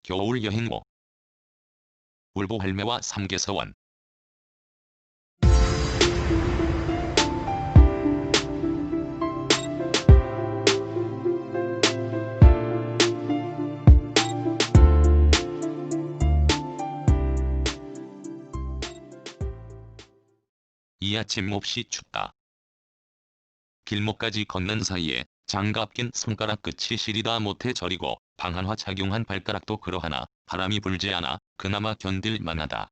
겨울 여행로. 울보 할매와 삼계서원. 이 아침 몹시 춥다. 길목까지 걷는 사이에 장갑 낀 손가락 끝이 시리다 못해 저리고 방한화 착용한 발가락도 그러하나 바람이 불지 않아 그나마 견딜 만하다.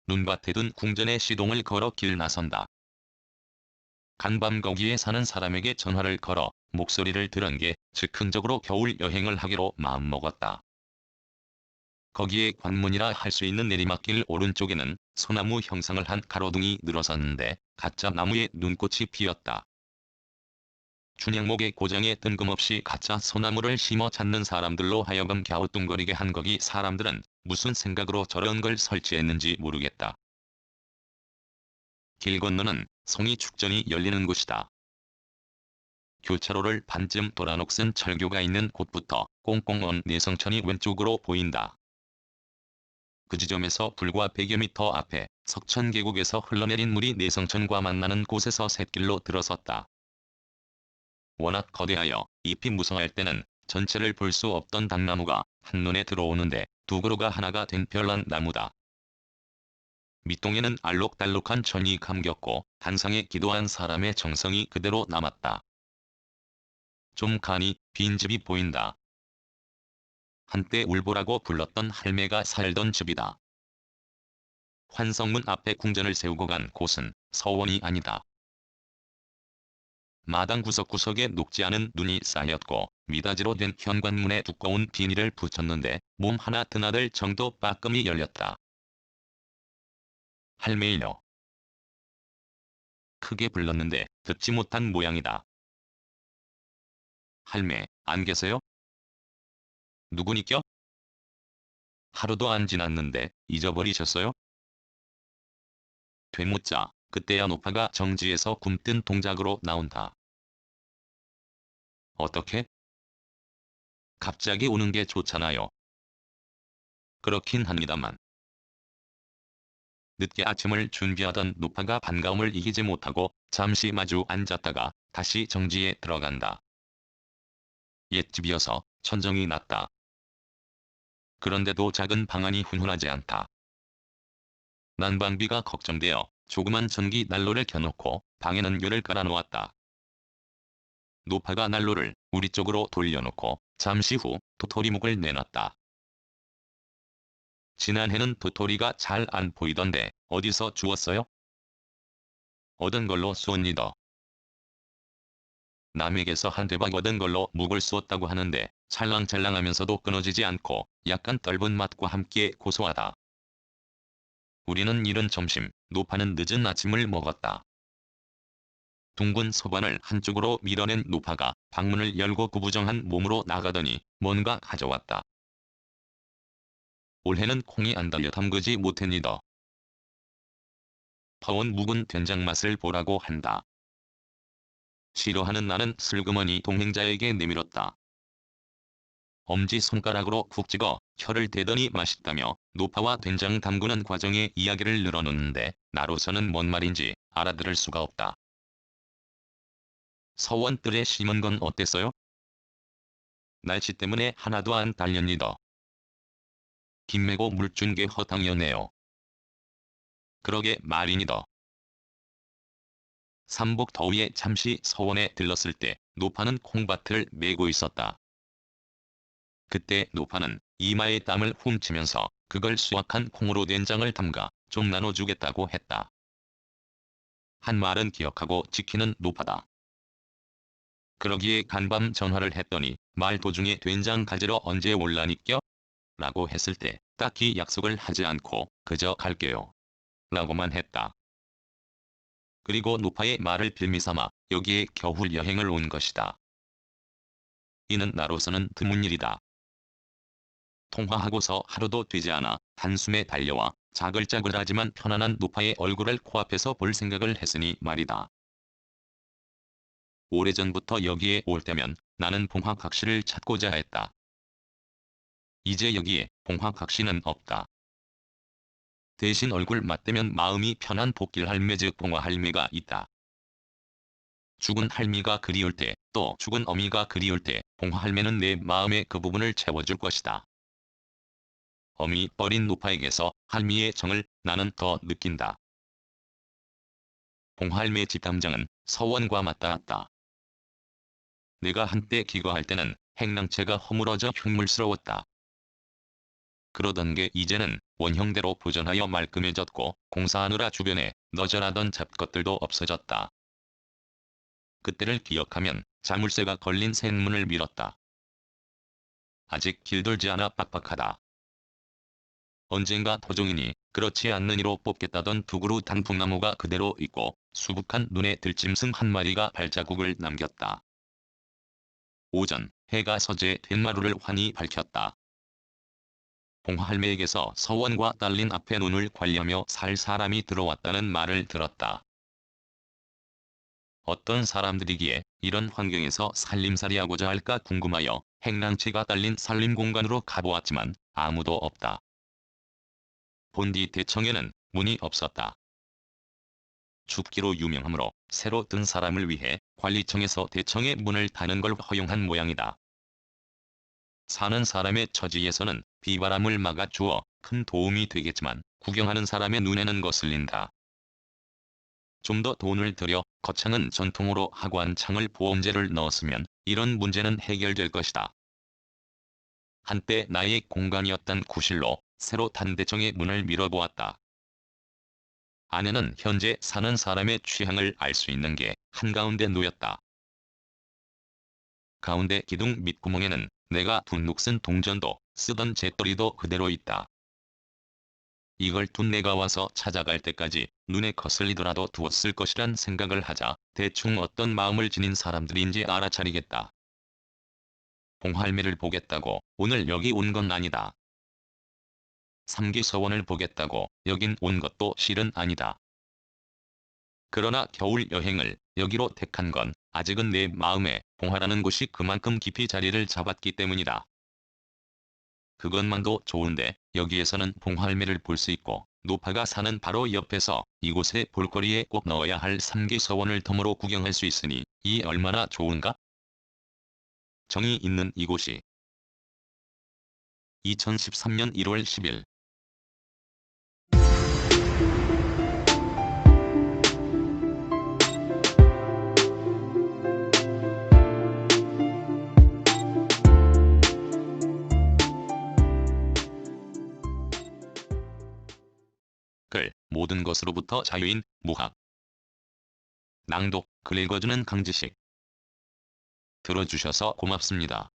눈밭에 둔 궁전에 시동을 걸어 길 나선다. 간밤 거기에 사는 사람에게 전화를 걸어 목소리를 들은 게 즉흥적으로 겨울 여행을 하기로 마음먹었다. 거기에 관문이라 할 수 있는 내리막길 오른쪽에는 소나무 형상을 한 가로등이 늘어섰는데 가짜 나무에 눈꽃이 피었다. 춘향목의 고장에 뜬금없이 가짜 소나무를 심어 찾는 사람들로 하여금 갸우뚱거리게 한 거기 사람들은 무슨 생각으로 저런 걸 설치했는지 모르겠다. 길 건너는 송이 축전이 열리는 곳이다. 교차로를 반쯤 돌아 녹슨 철교가 있는 곳부터 꽁꽁 언 내성천이 왼쪽으로 보인다. 그 지점에서 불과 100여 미터 앞에 석천계곡에서 흘러내린 물이 내성천과 만나는 곳에서 샛길로 들어섰다. 워낙 거대하여 잎이 무성할 때는 전체를 볼 수 없던 당나무가 한눈에 들어오는데 두 그루가 하나가 된 별난 나무다. 밑동에는 알록달록한 천이 감겼고 단상에 기도한 사람의 정성이 그대로 남았다. 좀 가니 빈집이 보인다. 한때 울보라고 불렀던 할매가 살던 집이다. 환성문 앞에 궁전을 세우고 간 곳은 서원이 아니다. 마당 구석구석에 녹지 않은 눈이 쌓였고 미닫이로 된 현관문에 두꺼운 비닐을 붙였는데 몸 하나 드나들 정도 빠끔히 열렸다. 할매이요. 크게 불렀는데 듣지 못한 모양이다. 할매, 안 계세요? 누구니껴? 하루도 안 지났는데 잊어버리셨어요? 되묻자 그때야 노파가 정지에서 굼뜬 동작으로 나온다. 어떻게? 갑자기 오는 게 좋잖아요. 그렇긴 합니다만. 늦게 아침을 준비하던 노파가 반가움을 이기지 못하고 잠시 마주 앉았다가 다시 정지에 들어간다. 옛집이어서 천정이 낮다. 그런데도 작은 방안이 훈훈하지 않다. 난방비가 걱정되어 조그만 전기 난로를 켜놓고 방에는 열을 깔아놓았다. 노파가 난로를 우리 쪽으로 돌려놓고 잠시 후 도토리묵을 내놨다. 지난해는 도토리가 잘 안 보이던데 어디서 주웠어요? 얻은 걸로 쏘니더. 남에게서 한 대박 얻은 걸로 묵을 쏘았다고 하는데 찰랑찰랑하면서도 끊어지지 않고 약간 떫은 맛과 함께 고소하다. 우리는 이른 점심, 노파는 늦은 아침을 먹었다. 둥근 소반을 한쪽으로 밀어낸 노파가 방문을 열고 구부정한 몸으로 나가더니 뭔가 가져왔다. 올해는 콩이 안 달려 담그지 못했니더. 퍼온 묵은 된장 맛을 보라고 한다. 싫어하는 나는 슬그머니 동행자에게 내밀었다. 엄지손가락으로 쿡 찍어 혀를 대더니 맛있다며 노파와 된장 담그는 과정의 이야기를 늘어놓는데 나로서는 뭔 말인지 알아들을 수가 없다. 서원뜰에 심은 건 어땠어요? 날씨 때문에 하나도 안 달렸니더. 김매고 물 준 게 허탕이었네요. 그러게 말이니더. 삼복 더위에 잠시 서원에 들렀을 때 노파는 콩밭을 메고 있었다. 그때 노파는 이마에 땀을 훔치면서 그걸 수확한 콩으로 된장을 담가 좀 나눠주겠다고 했다. 한 말은 기억하고 지키는 노파다. 그러기에 간밤 전화를 했더니 말 도중에 된장 가지러 언제 올라니껴? 라고 했을 때 딱히 약속을 하지 않고 그저 갈게요. 라고만 했다. 그리고 노파의 말을 빌미삼아 여기에 겨울 여행을 온 것이다. 이는 나로서는 드문 일이다. 통화하고서 하루도 되지 않아 단숨에 달려와 자글자글하지만 편안한 노파의 얼굴을 코앞에서 볼 생각을 했으니 말이다. 오래전부터 여기에 올 때면 나는 봉화각시를 찾고자 했다. 이제 여기에 봉화각시는 없다. 대신 얼굴 맞대면 마음이 편한 복길 할매 즉 봉화 할매가 있다. 죽은 할미가 그리울 때, 또 죽은 어미가 그리울 때 봉화 할매는 내 마음의 그 부분을 채워줄 것이다. 어미 어린 노파에게서 할미의 정을 나는 더 느낀다. 봉할매 집담장은 서원과 맞닿았다. 내가 한때 기거할 때는 행랑채가 허물어져 흉물스러웠다. 그러던 게 이제는 원형대로 보존하여 말끔해졌고 공사하느라 주변에 너절하던 잡것들도 없어졌다. 그때를 기억하면 자물쇠가 걸린 셋문을 밀었다. 아직 길들지 않아 빡빡하다. 언젠가 토종이니 그렇지 않는 이로 뽑겠다던 두 그루 단풍나무가 그대로 있고 수북한 눈에 들짐승 한 마리가 발자국을 남겼다. 오전 해가 서재 된마루를 환히 밝혔다. 봉할매에게서 서원과 딸린 앞에 눈을 관려며 살 사람이 들어왔다는 말을 들었다. 어떤 사람들이기에 이런 환경에서 살림살이하고자 할까 궁금하여 행랑채가 딸린 살림공간으로 가보았지만 아무도 없다. 본디 대청에는 문이 없었다. 춥기로 유명하므로 새로 든 사람을 위해 관리청에서 대청의 문을 닫는 걸 허용한 모양이다. 사는 사람의 처지에서는 비바람을 막아주어 큰 도움이 되겠지만 구경하는 사람의 눈에는 거슬린다. 좀 더 돈을 들여 거창은 전통으로 하관 창을 보험재를 넣었으면 이런 문제는 해결될 것이다. 한때 나의 공간이었던 구실로 새로 단 대청의 문을 밀어보았다. 안에는 현재 사는 사람의 취향을 알 수 있는 게 한가운데 놓였다. 가운데 기둥 밑구멍에는 내가 둔 녹슨 동전도 쓰던 재떨이도 그대로 있다. 이걸 둔 내가 와서 찾아갈 때까지 눈에 거슬리더라도 두었을 것이란 생각을 하자 대충 어떤 마음을 지닌 사람들인지 알아차리겠다. 봉할매를 보겠다고 오늘 여기 온 건 아니다. 삼기서원을 보겠다고 여긴 온 것도 실은 아니다. 그러나 겨울 여행을 여기로 택한 건 아직은 내 마음에 봉화라는 곳이 그만큼 깊이 자리를 잡았기 때문이다. 그것만도 좋은데 여기에서는 봉할매를 볼 수 있고 노파가 사는 바로 옆에서 이곳에 볼거리에 꼭 넣어야 할 삼기서원을 덤으로 구경할 수 있으니 이 얼마나 좋은가? 정이 있는 이곳이 2013년 1월 10일 글 모든 것으로부터 자유인 무학 낭독 글 읽어주는 강지식 들어주셔서 고맙습니다.